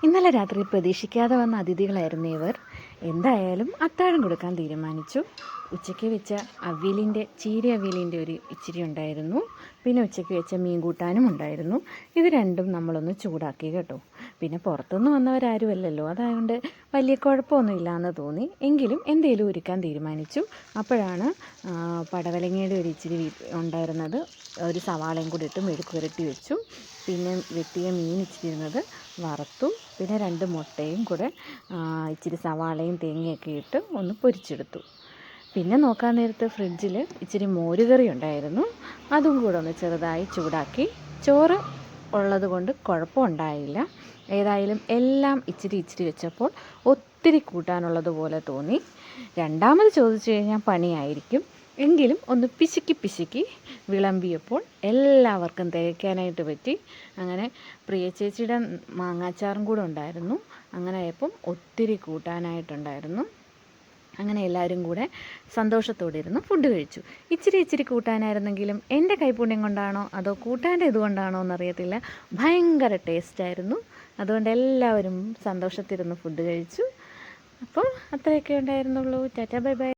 ഇന്നലെ രാത്രി പ്രതീക്ഷിക്കാതെ വന്ന അതിഥികളായിരുന്നു ഇവർ. എന്തായാലും അത്താഴം കൊടുക്കാൻ തീരുമാനിച്ചു. ഉച്ചയ്ക്ക് വെച്ച ചീര അവിയലിൻ്റെ ഒരു ഇച്ചിരി ഉണ്ടായിരുന്നു. പിന്നെ ഉച്ചയ്ക്ക് വെച്ച മീൻ കൂട്ടാനും ഉണ്ടായിരുന്നു. ഇത് രണ്ടും നമ്മളൊന്ന് ചൂടാക്കി കേട്ടോ. പിന്നെ പുറത്തുനിന്ന് വന്നവരാരുമല്ലല്ലോ, അതുകൊണ്ട് വലിയ കുഴപ്പമൊന്നുമില്ലയെന്ന് തോന്നി. എങ്കിലും എന്തെങ്കിലും ഒരുക്കാൻ തീരുമാനിച്ചു. അപ്പോഴാണ് പടവലങ്ങയുടെ ഒരു ഇച്ചിരി ഉണ്ടായിരുന്നത്. ഒരു സവാളയും കൂടി ഇട്ട് മെഴുക്ക് പുരട്ടി വെച്ചു. പിന്നെ വെട്ടിയ മീൻ ഇച്ചിരി ഇരുന്നത് വറുത്തു. പിന്നെ 2 മുട്ടയും കൂടെ ഇച്ചിരി സവാളയും തേങ്ങയൊക്കെ ഇട്ട് ഒന്ന് പൊരിച്ചെടുത്തു. പിന്നെ നോക്കാൻ നേരത്ത് ഫ്രിഡ്ജിൽ ഇച്ചിരി മോരുകറി ഉണ്ടായിരുന്നു. അതും കൂടെ ഒന്ന് ചെറുതായി ചൂടാക്കി. ചോറ് ഉള്ളത് കൊണ്ട് കുഴപ്പമുണ്ടായില്ല. ഏതായാലും എല്ലാം ഇച്ചിരി വെച്ചപ്പോൾ ഒത്തിരി കൂട്ടാനുള്ളതുപോലെ തോന്നി. രണ്ടാമത് ചോദിച്ചു കഴിഞ്ഞാൽ പണിയായിരിക്കും. എങ്കിലും ഒന്ന് പിശുക്കി വിളമ്പിയപ്പോൾ എല്ലാവർക്കും തികയ്ക്കാനായിട്ട് പറ്റി. അങ്ങനെ പ്രിയ ചേച്ചിയുടെ മാങ്ങാച്ചാറും കൂടെ ഉണ്ടായിരുന്നു. അങ്ങനെ ആയപ്പം ഒത്തിരി കൂട്ടാനായിട്ടുണ്ടായിരുന്നു. അങ്ങനെ എല്ലാവരും കൂടെ സന്തോഷത്തോടെ ഇരുന്ന് ഫുഡ് കഴിച്ചു. ഇച്ചിരി കൂട്ടാനായിരുന്നെങ്കിലും എൻ്റെ കൈപ്പുണ്യം കൊണ്ടാണോ അതോ കൂട്ടാൻ്റെ ഇതുകൊണ്ടാണോ എന്നറിയത്തില്ല, ഭയങ്കര ടേസ്റ്റായിരുന്നു. അതുകൊണ്ട് എല്ലാവരും സന്തോഷത്തിരുന്ന് ഫുഡ് കഴിച്ചു. അപ്പോൾ അത്രയൊക്കെ ഉണ്ടായിരുന്നുള്ളൂ. Tata bye bye.